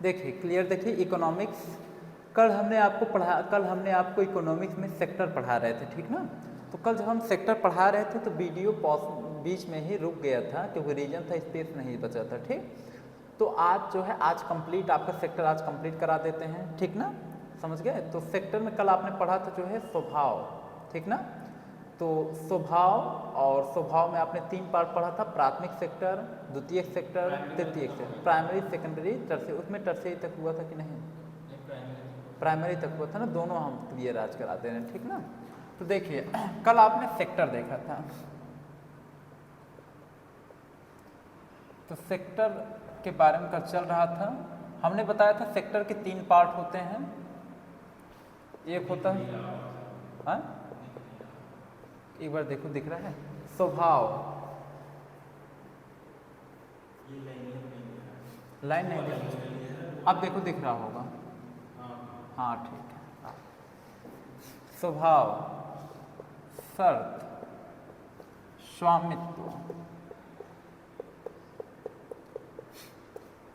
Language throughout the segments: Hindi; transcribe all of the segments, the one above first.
देखिए क्लियर, देखिए इकोनॉमिक्स कल हमने आपको इकोनॉमिक्स में सेक्टर पढ़ा रहे थे, ठीक ना। तो कल जब हम सेक्टर पढ़ा रहे थे तो वीडियो बीच में ही रुक गया था क्योंकि रीजन था, स्पेस नहीं बचा था, ठीक। तो आज जो है आज कंप्लीट आपका सेक्टर आज कंप्लीट करा देते हैं, ठीक ना, समझ गए। तो सेक्टर में कल आपने पढ़ा था जो है स्वभाव, ठीक ना। तो स्वभाव, और स्वभाव में आपने 3 पार्ट पढ़ा था, प्राथमिक सेक्टर, द्वितीयक सेक्टर, तृतीयक सेक्टर, प्राइमरी, सेकेंडरी, टर्शियरी। उसमें टर्शियरी तक हुआ था कि नहीं? प्राइमरी तक हुआ था ना, दोनों हम क्लियर आज करा दे रहे हैं, ठीक ना। तो देखिए कल आपने सेक्टर देखा था, तो सेक्टर के बारे में कल चल रहा था। हमने बताया था सेक्टर के 3 पार्ट होते हैं। एक होता है, हाँ एक बार देखो दिख रहा है, स्वभाव, लाइन नहीं दिख रही, अब देखो दिख रहा होगा, हाँ ठीक है। स्वभाव, शर्त, स्वामित्व,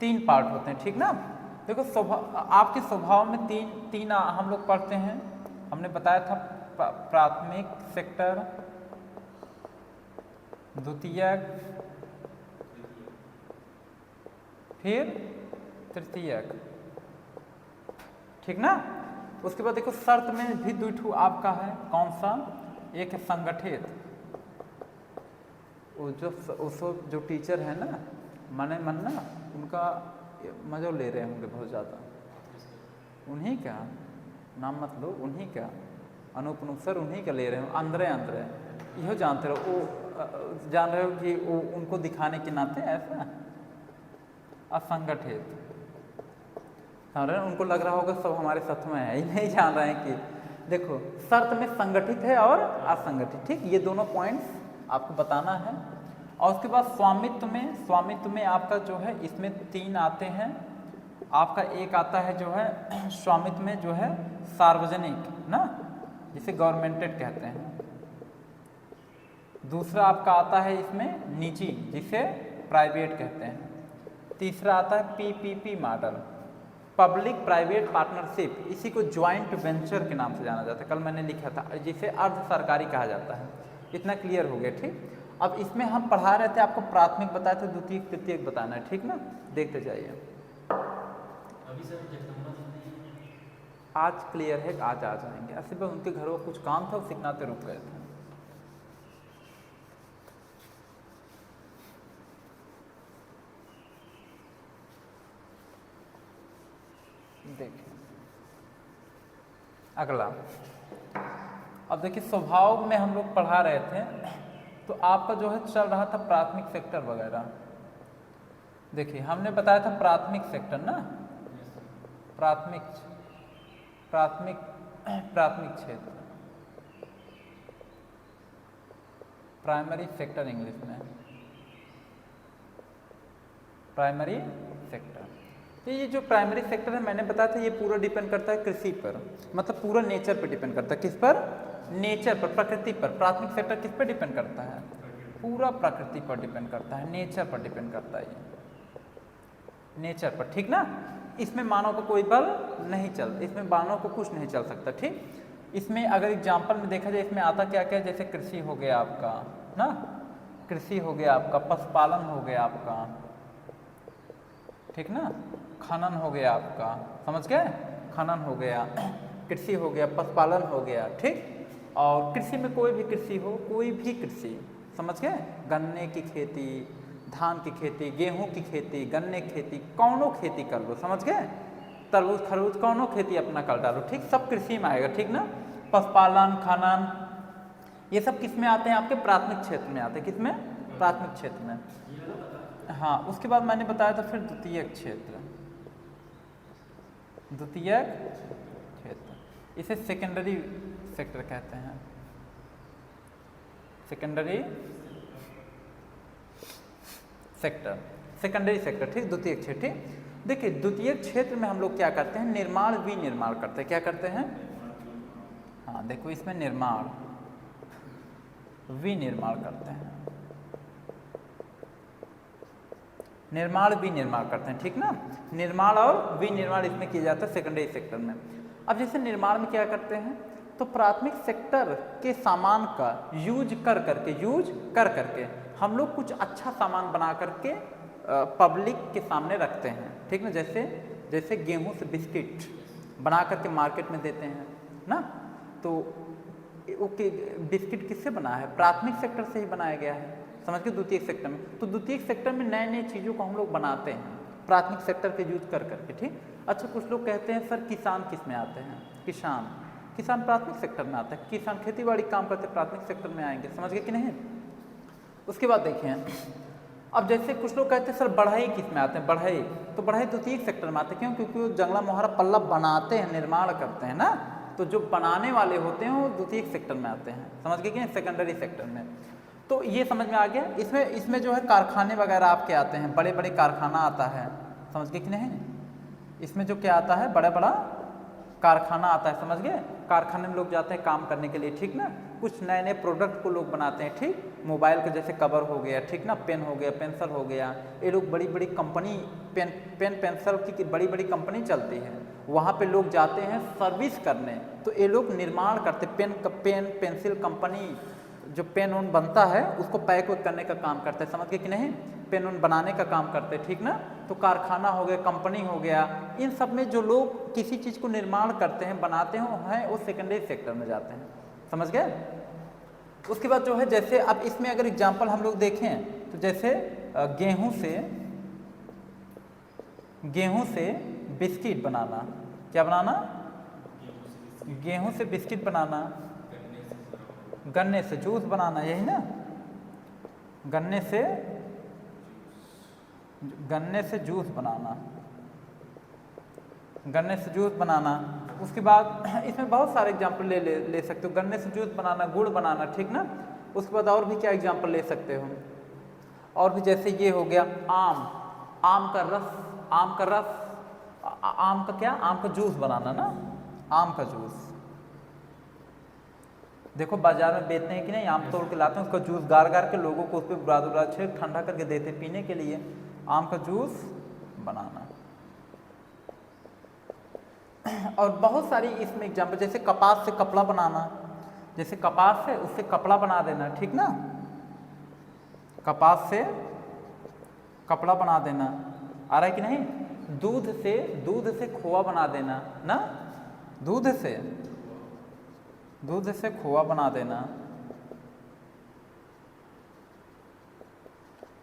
3 पार्ट होते हैं, ठीक ना। देखो स्वभाव, आपके स्वभाव में तीन हम लोग पढ़ते हैं। हमने बताया था प्राथमिक सेक्टर, द्वितीयक, फिर तृतीयक, ठीक ना। उसके बाद देखो शर्त में भी 2 आपका है, कौन सा? एक है संगठित, वो जो टीचर है ना मन ना, उनका मजा ले रहे होंगे बहुत ज़्यादा, उन्हीं का नाम मत लो, उन्हीं का अनूप सर, उन्हीं का ले रहे हो, अंदरे यहो जानते रहो, वो जान रहे हो कि वो उनको दिखाने के नाते ऐसा असंगठित जान रहे हैं, उनको लग रहा होगा सब हमारे साथ में है, ही नहीं जान रहे हैं कि देखो शर्त में संगठित है और असंगठित, ठीक, ये दोनों पॉइंट्स आपको बताना है। और उसके बाद स्वामित्व में आपका जो है इसमें 3 आते हैं। आपका एक आता है जो है स्वामित्व में जो है सार्वजनिक ना, जिसे गवर्नमेंटेड कहते हैं। दूसरा आपका आता है इसमें निजी, जिसे प्राइवेट कहते हैं। तीसरा आता है PPP model, public private partnership, इसी को ज्वाइंट वेंचर के नाम से जाना जाता है, कल मैंने लिखा था, जिसे अर्ध सरकारी कहा जाता है। इतना क्लियर हो गया, ठीक। अब इसमें हम पढ़ा रहे थे, आपको प्राथमिक बताया था, द्वितीयक तृतीयक बताना है, ठीक ना। देखते जाइए, आज क्लियर है, आज आ जाएंगे। ऐसे में उनके घरों कुछ काम था, सिखनाते रुक गए थे। देखिए अगला, अब देखिए स्वभाव में हम लोग पढ़ा रहे थे, तो आपका जो है चल रहा था प्राथमिक सेक्टर वगैरह। देखिए हमने बताया था प्राथमिक सेक्टर ना, प्राथमिक क्षेत्र, प्राइमरी सेक्टर इंग्लिश में, प्राइमरी सेक्टर। तो ये जो प्राइमरी सेक्टर है मैंने बताया था, ये पूरा डिपेंड करता है कृषि पर, मतलब पूरा नेचर पर डिपेंड करता है। किस पर? नेचर पर, प्रकृति पर। प्राथमिक सेक्टर किस पर डिपेंड करता है? पूरा प्रकृति पर डिपेंड करता है, नेचर पर डिपेंड करता है, ये नेचर पर, ठीक ना। इसमें मानव का कोई बल नहीं चल, इसमें मानव को कुछ नहीं चल सकता, ठीक। इसमें अगर एग्जाम्पल में देखा जाए, इसमें आता क्या क्या, जैसे कृषि हो गया आपका ना, कृषि हो गया आपका, पशुपालन हो गया आपका, ठीक ना, खनन हो गया आपका, समझ गए, खनन हो गया, कृषि हो गया, पशुपालन हो गया, ठीक। और कृषि में कोई भी कृषि हो, कोई भी कृषि, समझ गए, गन्ने की खेती, धान की खेती, गेहूं की खेती, गन्ने की खेती, कौनो खेती कर लो, समझ गए, तरबूज खरबूज कौनो खेती अपना कर डालो, ठीक, सब कृषि में आएगा, ठीक ना। पशुपालन, खनन, ये सब किस में आते हैं? आपके प्राथमिक क्षेत्र में आते हैं। किस में? प्राथमिक क्षेत्र में। हाँ, उसके बाद मैंने बताया था फिर द्वितीयक क्षेत्र, द्वितीयक क्षेत्र, इसे सेकेंडरी सेक्टर कहते हैं, सेकेंडरी सेक्टर, सेकेंडरी सेक्टर, ठीक, द्वितीयक क्षेत्र, ठीक। देखिए द्वितीयक क्षेत्र में हम लोग क्या करते हैं? निर्माण विनिर्माण करते हैं। क्या करते हैं? हाँ देखो, इसमें निर्माण विनिर्माण करते हैं। निर्माण विनिर्माण करते हैं, ठीक ना। निर्माण और विनिर्माण इसमें किया जाता है सेकेंडरी सेक्टर में। अब जैसे निर्माण में क्या करते हैं, तो प्राथमिक सेक्टर के सामान का यूज कर करके हम लोग कुछ अच्छा सामान बना करके पब्लिक के सामने रखते हैं, ठीक ना। जैसे गेहूं से बिस्किट बना करके मार्केट में देते हैं ना, तो ओके बिस्किट किससे बना है, प्राथमिक सेक्टर से ही बनाया गया है, समझ के। द्वितीयक सेक्टर में, तो द्वितीयक सेक्टर में नए नए चीज़ों को हम लोग बनाते हैं प्राथमिक सेक्टर के यूज कर करके, ठीक। अच्छा, कुछ लोग कहते हैं सर किसान किस में आते हैं, किसान प्राथमिक सेक्टर में आता है, किसान खेतीबाड़ी काम करते प्राथमिक सेक्टर में आएंगे, समझ गए कि नहीं। उसके बाद देखिए, अब जैसे कुछ लोग कहते हैं सर बढ़ई किस में आते हैं, बढ़ई द्वितीयक सेक्टर में आते हैं, क्यों, क्योंकि वो जंगला मोहरा पल्ला बनाते हैं, निर्माण करते हैं ना, तो जो बनाने वाले होते हैं वो द्वितीयक सेक्टर में आते हैं, समझ गए कि सेकेंडरी सेक्टर में। तो ये समझ में आ गया। इसमें जो है कारखाने वगैरह आपके आते हैं, बड़े बड़े कारखाना आता है, समझ गए कि नहीं। इसमें जो क्या आता है, बड़ा बड़ा कारखाना आता है, समझ गए। कारखाने में लोग जाते हैं काम करने के लिए, ठीक ना। कुछ नए नए प्रोडक्ट को लोग बनाते हैं, ठीक। मोबाइल का जैसे कवर हो गया, ठीक ना, पेन हो गया, पेंसिल हो गया, ये लोग बड़ी बड़ी कंपनी पेन पेंसिल की बड़ी बड़ी कंपनी चलती है, वहाँ पे लोग जाते हैं सर्विस करने, तो ये लोग निर्माण करते, पेन पेंसिल कंपनी जो पेन उन बनता है उसको पैक करने का काम करते हैं, समझ गए कि नहीं। पेन उन बनाने का काम करते हैं, ठीक ना। तो कारखाना हो गया, कंपनी हो गया, इन सब में जो लोग किसी चीज़ को निर्माण करते हैं, बनाते हैं, वो सेकेंडरी सेक्टर में जाते हैं, समझ गए। उसके बाद जो है, जैसे अब इसमें अगर एग्जाम्पल हम लोग देखें तो जैसे गेहूं से बिस्किट बनाना, क्या बनाना, गेहूं से बिस्किट बनाना, गन्ने से जूस बनाना, यही ना, गन्ने से जूस बनाना, उसके बाद इसमें बहुत सारे एग्जाम्पल ले सकते हो, गन्ने से जूस बनाना, गुड़ बनाना, ठीक ना। उसके बाद और भी क्या एग्जाम्पल ले सकते हो, और भी जैसे ये हो गया आम का जूस बनाना ना, आम का जूस। देखो बाजार में बेचते हैं कि नहीं, आम तोड़ के लाते हैं, उसका जूस गार के लोगों को उस पर बुरा ठंडा करके देते हैं पीने के लिए, आम का जूस बनाना। और बहुत सारी इसमें एग्जाम्पल, जैसे कपास से कपड़ा बनाना, जैसे कपास से उससे कपड़ा बना देना, ठीक ना, कपास से कपड़ा बना देना, आ रहा है कि नहीं। दूध से खोआ बना देना ना, दूध से खोआ बना देना,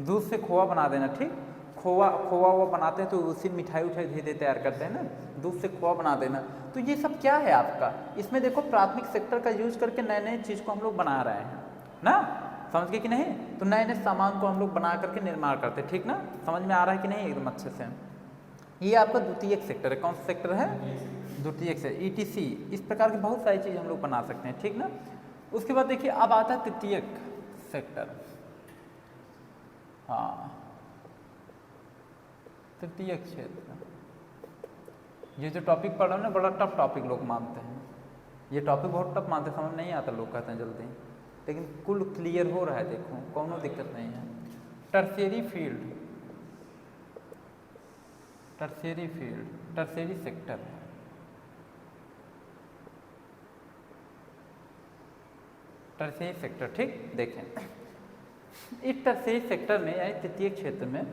दूध से खोआ बना देना, ठीक। खोआ वो बनाते हैं तो उसी मिठाई धीरे तैयार करते हैं ना, दूध से खोआ बना देना। तो ये सब क्या है आपका, इसमें देखो प्राथमिक सेक्टर का यूज करके नए नए चीज़ को हम लोग बना रहे हैं ना, समझ गए कि नहीं। तो नए नए सामान को हम लोग बना करके निर्माण करते हैं, ठीक ना, समझ में आ रहा है कि नहीं एकदम अच्छे से। ये आपका द्वितीयक सेक्टर है, कौन सा सेक्टर है, द्वितीयक से ETC, इस प्रकार की बहुत सारी चीज़ हम लोग बना सकते हैं, ठीक ना। उसके बाद देखिए अब आता है तृतीयक सेक्टर, हाँ तृतीयक क्षेत्र। ये जो टॉपिक पढ़ रहे हैं ना, बड़ा टफ टॉपिक लोग मानते हैं, ये टॉपिक बहुत टफ मानते हैं, समझ नहीं आता, लोग कहते हैं जल्दी, लेकिन कुल क्लियर हो रहा है, देखो कोनो दिक्कत नहीं है। टर्शियरी सेक्टर, टर्शियरी सेक्टर, ठीक। देखें इस टर्शियरी सेक्टर में यानी तृतीयक क्षेत्र में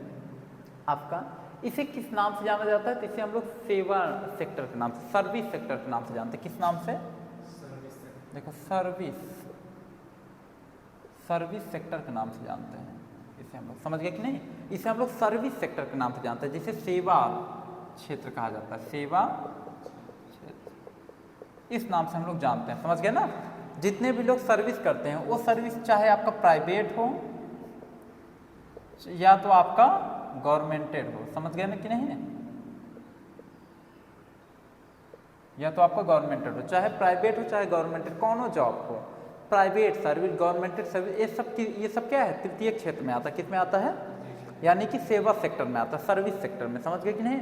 आपका, इसे किस नाम से जाना जाता है, तो इसे हम लोग सेवा सेक्टर के नाम से, सर्विस सेक्टर के नाम से जानते हैं। किस नाम से, देखो सर्विस सेक्टर के नाम से जानते हैं इसे हम लोग, समझ गए कि नहीं। इसे हम लोग सर्विस सेक्टर के नाम से जानते हैं, जिसे सेवा क्षेत्र कहा जाता है, सेवा क्षेत्र, इस नाम से हम लोग जानते हैं, समझ गए ना। जितने भी लोग सर्विस करते हैं, वो सर्विस चाहे आपका प्राइवेट हो या तो आपका गवर्नमेंटेड हो, समझ गए ना कि नहीं, या तो आपका गवर्नमेंटेड हो, चाहे प्राइवेट हो चाहे गवर्नमेंटेड, कौन जॉब हो, प्राइवेट सर्विस, गवर्नमेंटेड सर्विस, ये सब क्या है, तृतीयक क्षेत्र में आता है। किस में आता है, यानी कि सेवा सेक्टर में आता है, सर्विस सेक्टर में, समझ गए कि नहीं।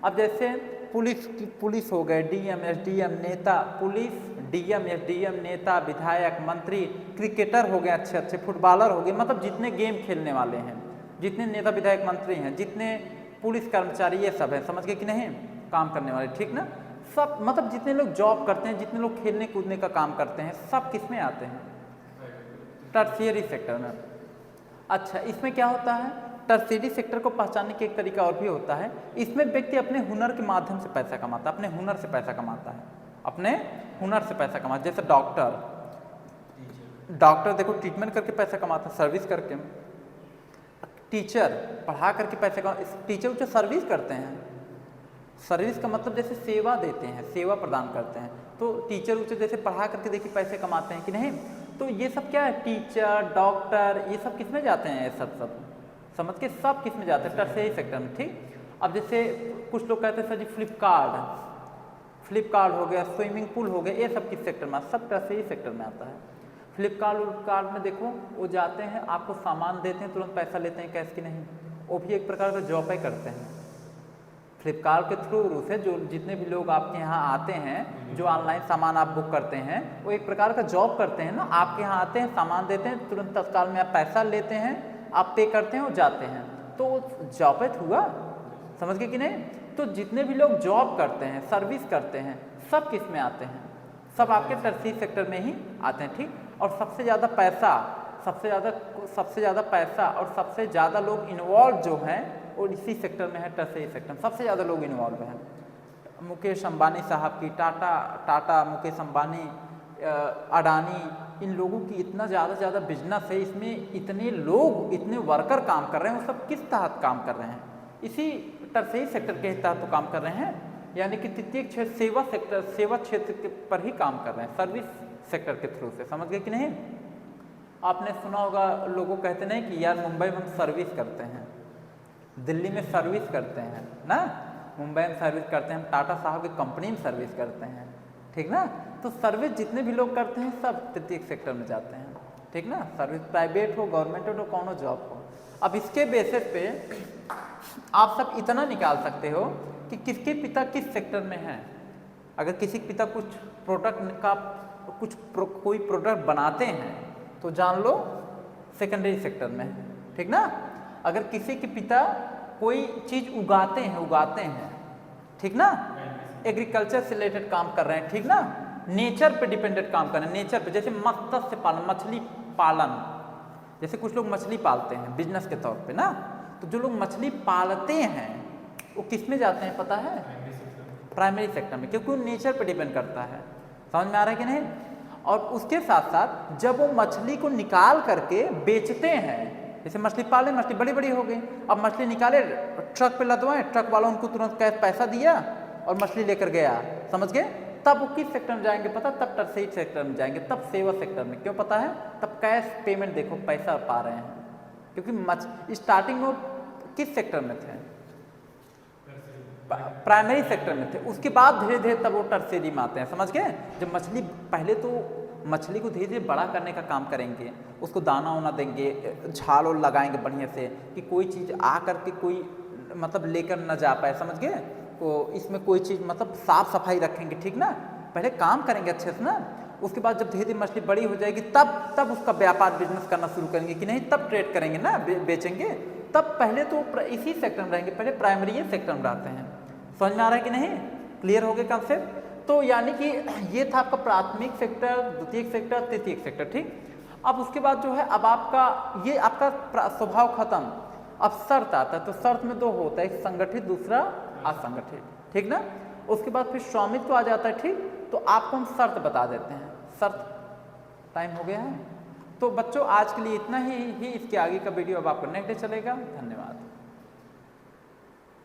अब जैसे पुलिस हो गए, DM SDM नेता, पुलिस DM SDM नेता, विधायक, मंत्री, क्रिकेटर हो गए, अच्छे फुटबॉलर हो गए, मतलब जितने गेम खेलने वाले हैं, जितने नेता विधायक मंत्री हैं, जितने पुलिस कर्मचारी, ये सब है, समझ गए कि नहीं, काम करने वाले, ठीक ना। सब मतलब जितने लोग जॉब करते हैं, जितने लोग खेलने कूदने का काम करते हैं, सब किस में आते हैं, टर्शियरी सेक्टर में। अच्छा, इसमें क्या होता है, टर्शियरी सेक्टर को पहचानने के एक तरीका और भी होता है। इसमें व्यक्ति अपने हुनर के माध्यम से पैसा कमाता है, अपने हुनर से पैसा कमाता है, अपने हुनर से पैसा कमाता है। जैसे डॉक्टर देखो ट्रीटमेंट करके पैसा कमाता है, सर्विस करके। टीचर पढ़ा करके पैसे कमा, टीचर जो सर्विस करते हैं, सर्विस का मतलब जैसे सेवा देते हैं, सेवा प्रदान करते हैं, तो टीचर जैसे पढ़ा करके देखिए पैसे कमाते हैं कि नहीं। तो ये सब क्या है, टीचर, डॉक्टर, ये सब किस में जाते हैं, ये सब समझ के सब किस में जाते हैं, टर्शियरी सेक्टर में, ठीक। अब जैसे कुछ लोग कहते हैं सर जी फ्लिपकार्ट हो गया, स्विमिंग पूल हो गया, ये सब किस सेक्टर में, सब टर्शियरी सेक्टर में आता है। फ्लिपकार्ट में देखो वो जाते हैं, आपको सामान देते हैं, तुरंत पैसा लेते हैं, कैश की नहीं, वो भी एक प्रकार का जॉब ही करते हैं। फ्लिपकार्ट के थ्रू से जो जितने भी लोग आपके यहाँ आते हैं, जो ऑनलाइन सामान आप बुक करते हैं, वो एक प्रकार का जॉब करते हैं ना, आपके यहाँ आते हैं, सामान देते हैं, तुरंत तत्काल में आप पैसा लेते हैं, आप पे करते हैं और जाते हैं, तो जॉब हुआ, समझ गए कि नहीं। तो जितने भी लोग जॉब करते हैं, सर्विस करते हैं, सब किस में आते हैं, सब आपके टर्शियरी सेक्टर में ही आते हैं, ठीक। और सबसे ज़्यादा पैसा और सबसे ज़्यादा लोग इन्वॉल्व जो हैं और इसी सेक्टर में है, टर्शियरी सेक्टर में सबसे ज़्यादा लोग इन्वॉल्व हैं। मुकेश अंबानी साहब की, टाटा मुकेश अंबानी, अडानी, इन लोगों की इतना ज़्यादा बिजनेस है, इसमें इतने लोग, इतने वर्कर काम कर रहे हैं, वो सब किस तहत काम कर रहे हैं, इसी टर्शियरी सेक्टर के तहत तो काम कर रहे हैं, यानी कि तृतीय क्षेत्र, सेवा क्षेत्र पर ही काम कर रहे हैं, सर्विस सेक्टर के थ्रू से, समझ गए कि नहीं। आपने सुना होगा, लोगों कहते नहीं कि यार मुंबई में हम सर्विस करते हैं, दिल्ली में सर्विस करते हैं ना, मुंबई में सर्विस करते हैं, हम टाटा साहब की कंपनी में सर्विस करते हैं, ठीक ना। तो सर्विस जितने भी लोग करते हैं सब तृतीय सेक्टर में जाते हैं, ठीक ना। सर्विस प्राइवेट हो, गवर्नमेंट हो, कौन हो, जॉब हो। अब इसके बेसिस पे आप सब इतना निकाल सकते हो कि किसके पिता किस सेक्टर में है। अगर किसी के पिता कुछ प्रोडक्ट का कोई प्रोडक्ट बनाते हैं तो जान लो सेकेंडरी सेक्टर में, ठीक ना। अगर किसी के पिता कोई चीज़ उगाते हैं, ठीक ना, एग्रीकल्चर से रिलेटेड काम कर रहे हैं, ठीक ना, नेचर पे डिपेंडेंट काम कर रहे हैं, नेचर पे, जैसे मत्स्य पालन, मछली पालन, जैसे कुछ लोग मछली पालते हैं बिजनेस के तौर पे ना, तो जो लोग मछली पालते हैं वो किस में जाते हैं पता है, प्राइमरी सेक्टर में, क्योंकि वो नेचर पे डिपेंड करता है, समझ में आ रहा है कि नहीं। और उसके साथ साथ जब वो मछली को निकाल करके बेचते हैं, जैसे मछली पाले, मछली बड़ी बड़ी हो गई, अब मछली निकाले, ट्रक पे लदवाएं, ट्रक वाला उनको तुरंत कैश पैसा दिया और मछली लेकर गया, समझ गए। तब वो किस सेक्टर में जाएंगे पता, तब टर्शियरी सेक्टर में जाएंगे, तब सेवा सेक्टर में, क्यों पता है, तब कैश पेमेंट देखो पैसा पा रहे हैं, क्योंकि स्टार्टिंग में किस सेक्टर में थे, प्राइमरी सेक्टर में थे, उसके बाद धीरे धीरे तब वो टर्शियरी में आते हैं, समझ गए। जब मछली, पहले तो मछली को धीरे धीरे बड़ा करने का काम करेंगे, उसको दाना वाना देंगे, झाल और लगाएंगे बढ़िया से, कि कोई चीज़ आ करके कोई मतलब लेकर न जा पाए, समझ गए। तो इसमें कोई चीज़ मतलब साफ सफाई रखेंगे, ठीक ना, पहले काम करेंगे अच्छे से ना। उसके बाद जब धीरे धीरे मछली बड़ी हो जाएगी तब उसका व्यापार बिजनेस करना शुरू करेंगे कि नहीं, तब ट्रेड करेंगे ना, बेचेंगे। तब पहले तो इसी सेक्टर में रहेंगे, पहले प्राइमरी सेक्टर में रहते हैं, समझ में आ रहा है कि नहीं, क्लियर हो गया कॉन्सेप्ट। तो यानी कि ये था आपका प्राथमिक सेक्टर, द्वितीयक सेक्टर, तृतीयक सेक्टर, ठीक। अब उसके बाद जो है, अब आपका ये आपका स्वभाव खत्म, अब शर्त आता है। तो शर्त में दो होता है, एक संगठित, दूसरा असंगठित, ठीक ना। उसके बाद फिर स्वामित्व आ जाता है, ठीक। तो आपको हम शर्त बता देते हैं, शर्त। टाइम हो गया है, तो बच्चों आज के लिए इतना ही इसके आगे का वीडियो अब आपको नेक्स्ट डे चलेगा। धन्यवाद।